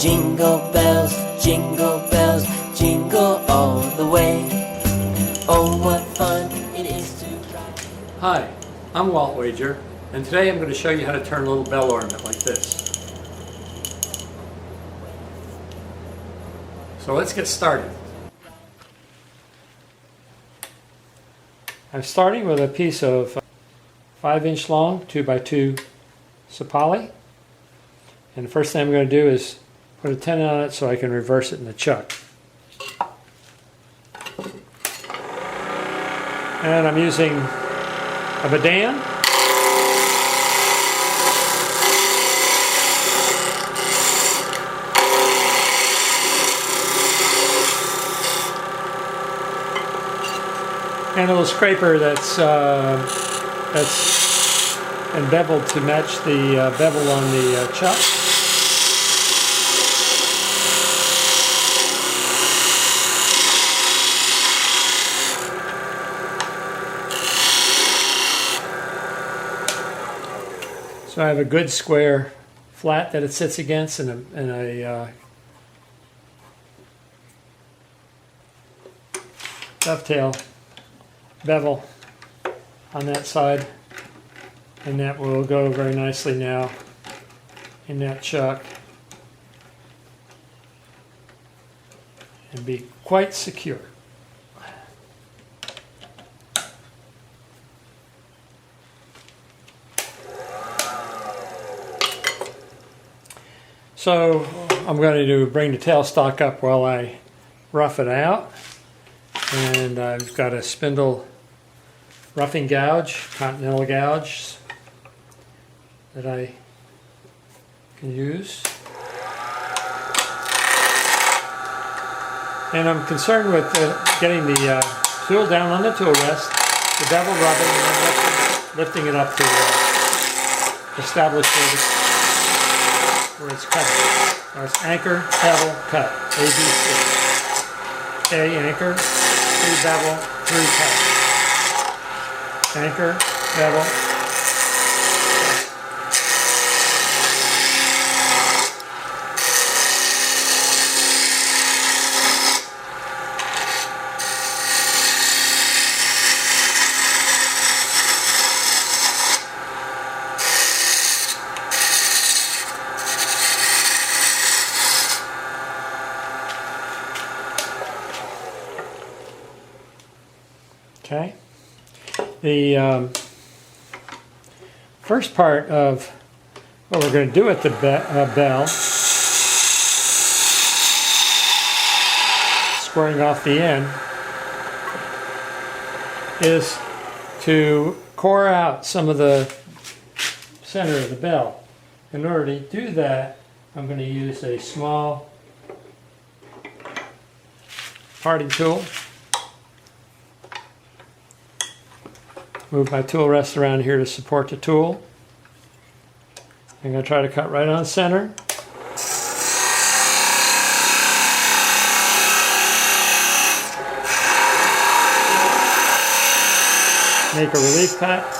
bells, jingle all the way. Oh, what fun it is to ride. Hi, I'm Walt Wager, and today I'm going to show you how to turn a little bell ornament like this. So let's get started. I'm starting with a piece of 5-inch long 2x2 sapali, and the first thing I'm going to do is put a tenon on it so I can reverse it in the chuck. And I'm using a Badan. And a little scraper that's embeveled to match the bevel on the chuck. So I have a good square flat that it sits against, and a dovetail bevel on that side, and that will go very nicely now in that chuck and be quite secure. So I'm going to bring the tailstock up while I rough it out, and I've got a spindle roughing gouge, continental gouge, that I can use. And I'm concerned with getting the tool down on the tool rest, the bevel rubbing, and then lifting it up to establish where it's cut. So it's anchor, bevel, cut. A, B, C. A, anchor, B, bevel, 3, cut. Anchor, bevel. Okay. The first part of what we're going to do at the bell, squaring off the end, is to core out some of the center of the bell. In order to do that, I'm going to use a small parting tool. Move my tool rest around here to support the tool. I'm going to try to cut right on center. Make a relief cut.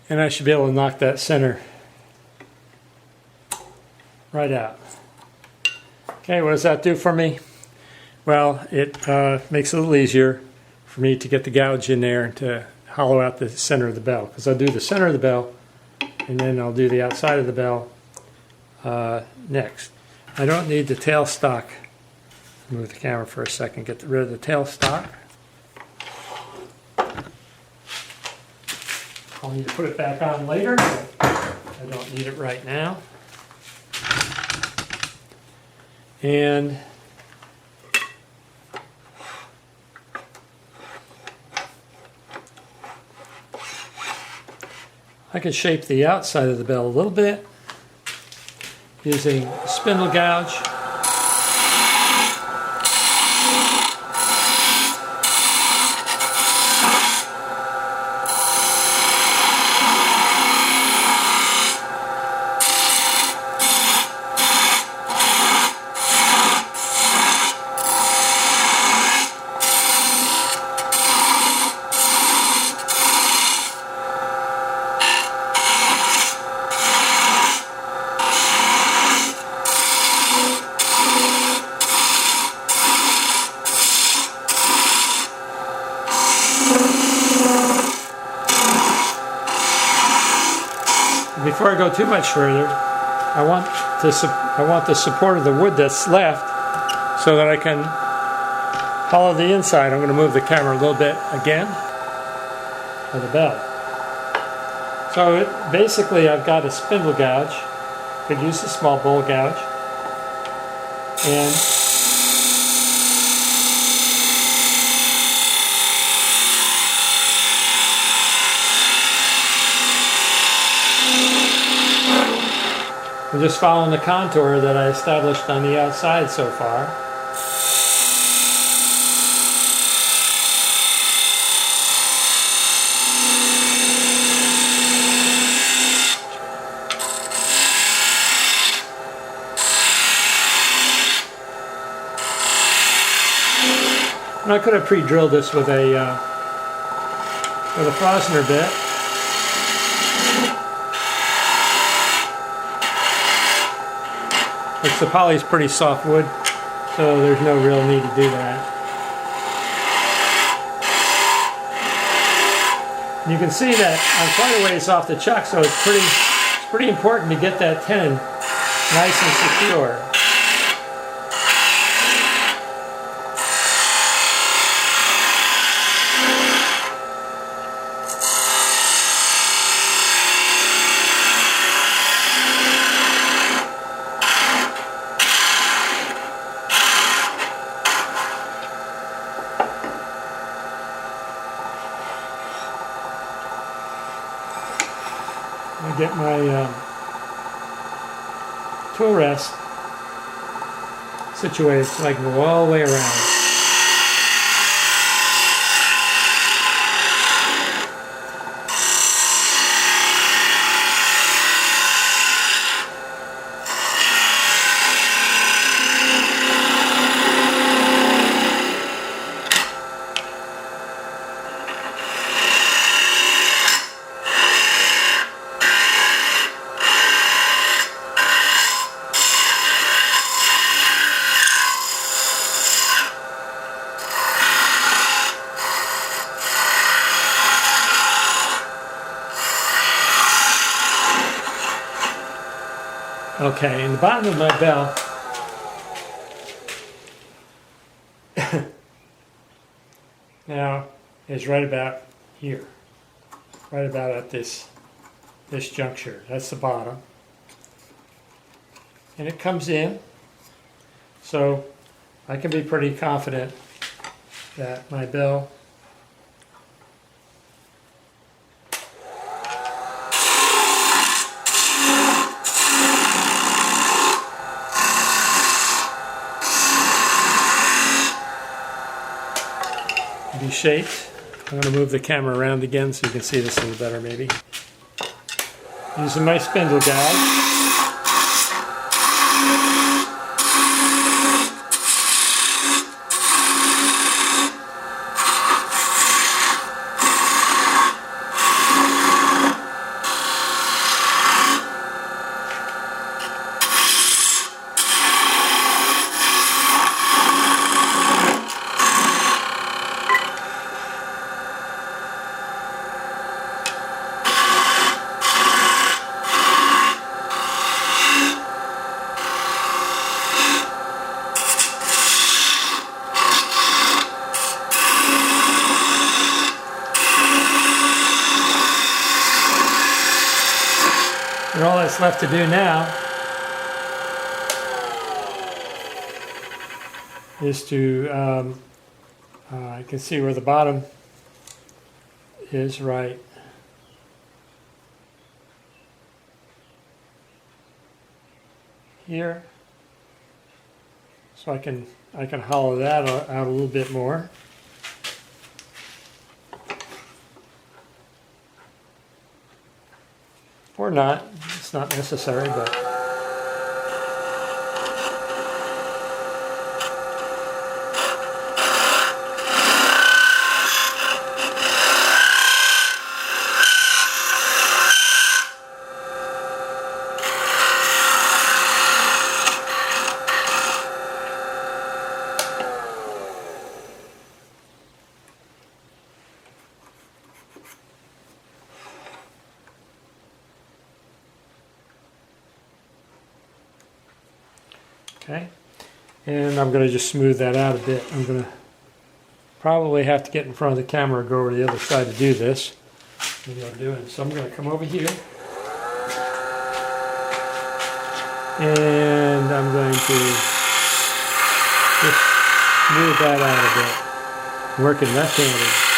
And I should be able to knock that center right out. Okay, what does that do for me? Well, it makes it a little easier for me to get the gouge in there and to hollow out the center of the bell. Because I'll do the center of the bell, and then I'll do the outside of the bell next. I don't need the tailstock. Move the camera for a second, get rid of the tailstock. I'll need to put it back on later, but I don't need it right now. And I can shape the outside of the bell a little bit using a spindle gouge. before I go too much further, I want the support of the wood that's left so that I can hollow the inside. I'm going to move the camera a little bit again of the bell. So basically I've got a spindle gouge. Could use a small bowl gouge. And I'm just following the contour that I established on the outside so far. And I could have pre-drilled this with a Frosner bit. Which the poly is pretty soft wood, so there's no real need to do that. And you can see that I'm quite a ways off the chuck, so it's pretty important to get that tenon nice and secure. I get my tool rest situated so I can go all the way around. Okay, and the bottom of my bell now is right about here, right about at this juncture. That's the bottom, and it comes in, so I can be pretty confident that my bell be shaped. I'm going to move the camera around again so you can see this a little better maybe. Using my spindle gouge. And all that's left to do now is to, I can see where the bottom is right here. So I can hollow that out a little bit more. Or not, it's not necessary, but Okay, and I'm going to just smooth that out a bit. I'm going to probably have to get in front of the camera and go over to the other side to do this. Maybe I'll do it. So I'm going to come over here. And I'm going to just smooth that out a bit. I'm working left-handed.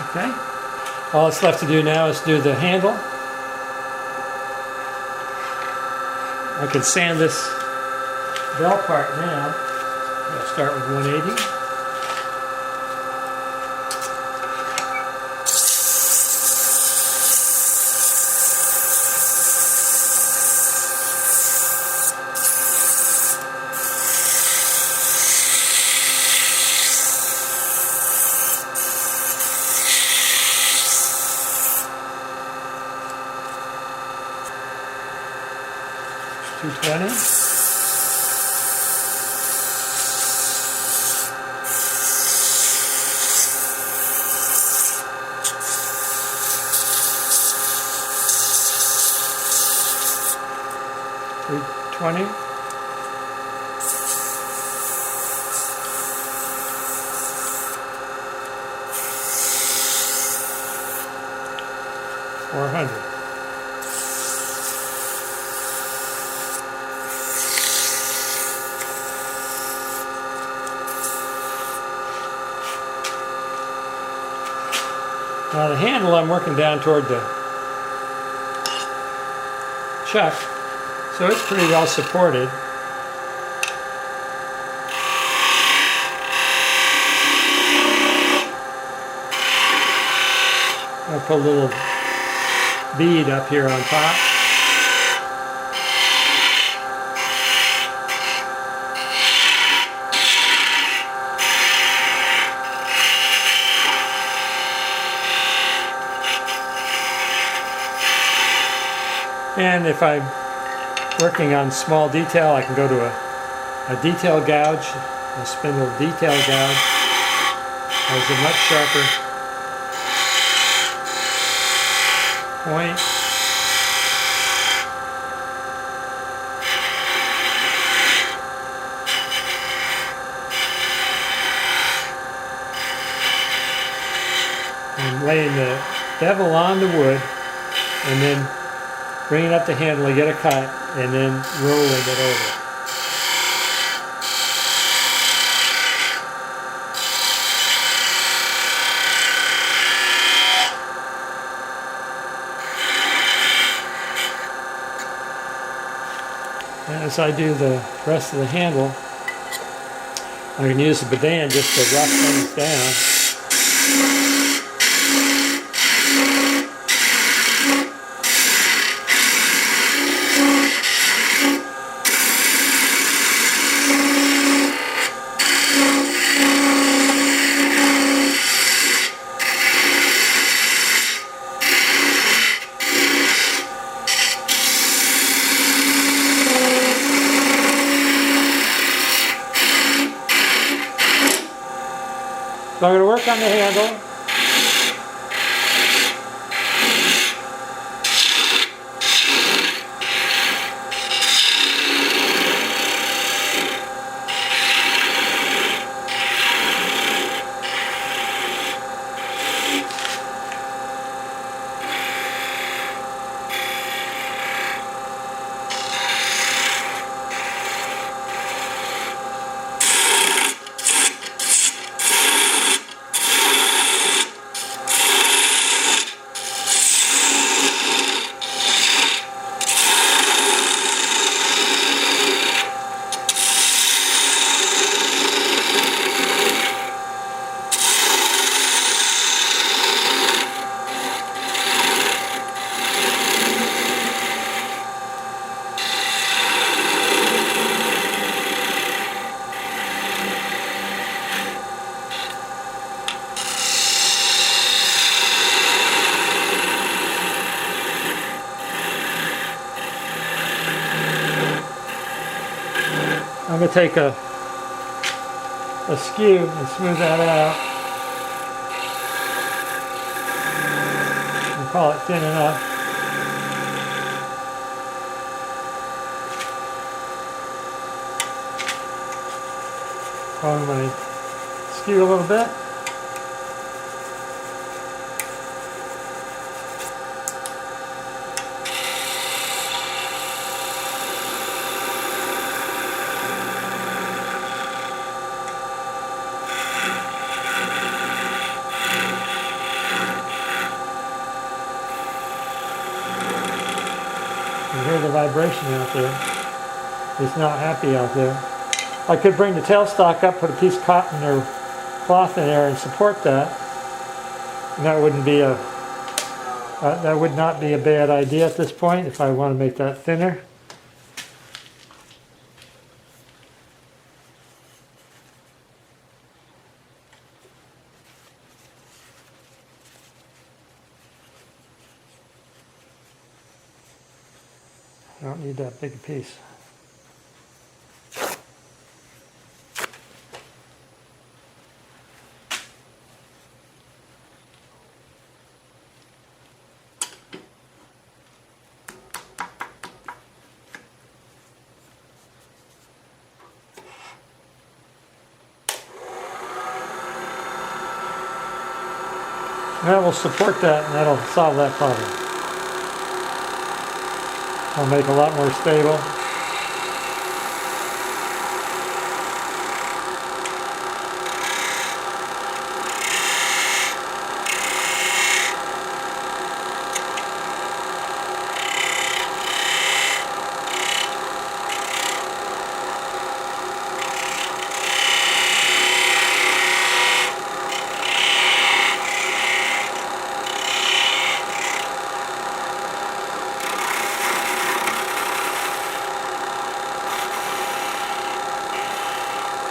Okay. All that's left to do now is do the handle. I can sand this bell part now. I'll start with 180. $220. $320. $400. Now the handle I'm working down toward the chuck, so it's pretty well supported. I'll put a little bead up here on top. And if I'm working on small detail, I can go to a detail gouge, a spindle detail gouge. Has a much sharper point. I'm laying the bevel on the wood and then bringing up the handle to get a cut, and then rolling it over. And as I do the rest of the handle, I can use the bidan just to rough things down. So I'm going to work on the handle. I'm going to take a skew and smooth that out. And call it thin enough. So I'm going to skew a little bit. You hear the vibration out there. He's not happy out there. I could bring the tailstock up, put a piece of cotton or cloth in there and support that. And that wouldn't be that would not be a bad idea at this point if I want to make that thinner. I don't need that big a piece. That will support that and that'll solve that problem. I'll make it a lot more stable.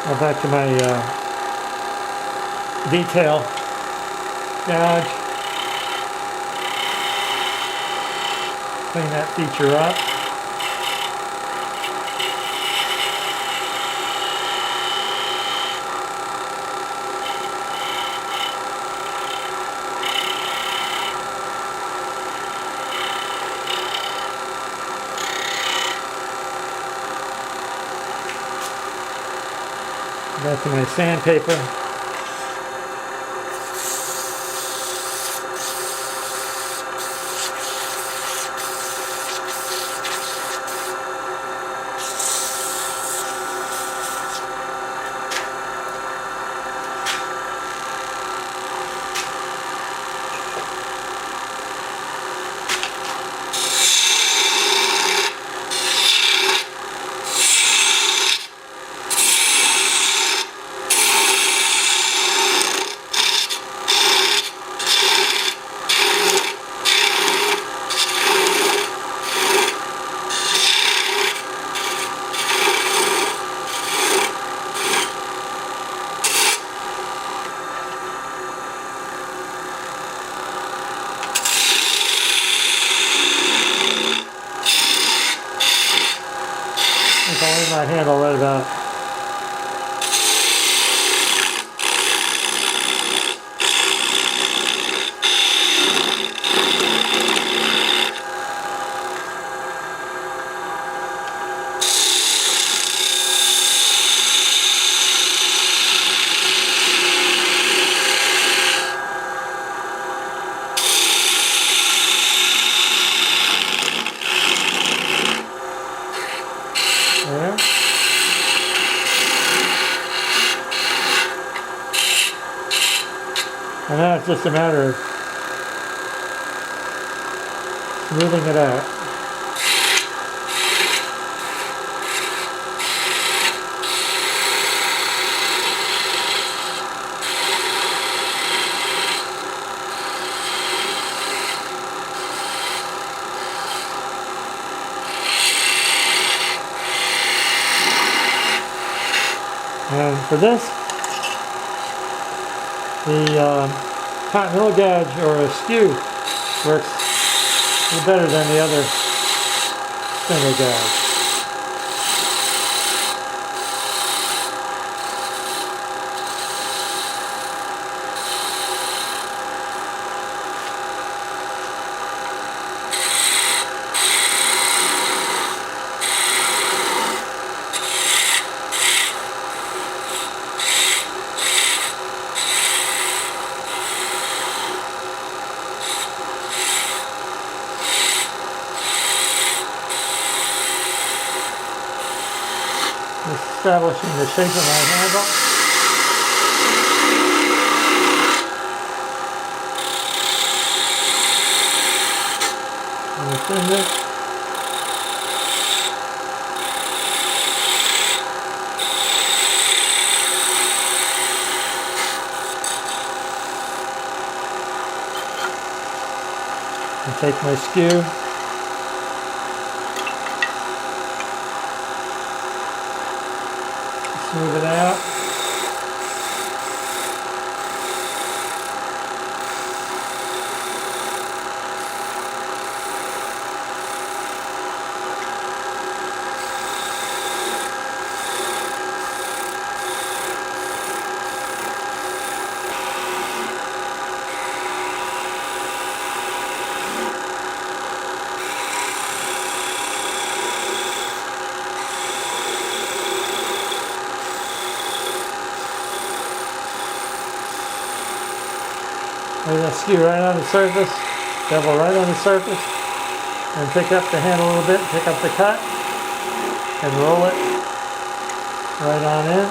Now back to my detail gouge. Clean that feature up. Back to my sandpaper. I'll leave my handle right about. There. And now it's just a matter of smoothing it out. And for this, the cotton wool gouge or a skew works a little better than the other spindle gouge. establishing the shape of my handle. And thin this. And take my skew. Smooth it out. Lay that skew right on the surface, bevel right on the surface, and pick up the handle a little bit, pick up the cut, and roll it right on in.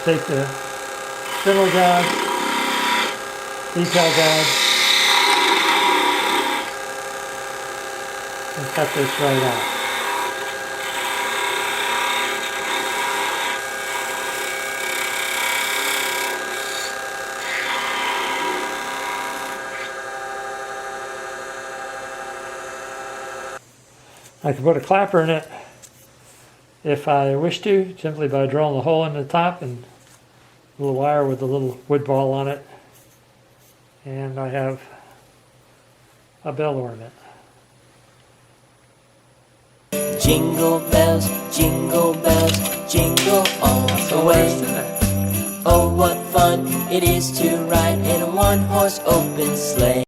Take the spindle gouge, detail gouge, and cut this right out. I can put a clapper in it if I wish to, simply by drilling a hole in the top and a little wire with a little wood ball on it. And I have a bell ornament. Jingle bells, jingle all the way. Oh, what fun it is to ride in a one-horse open sleigh.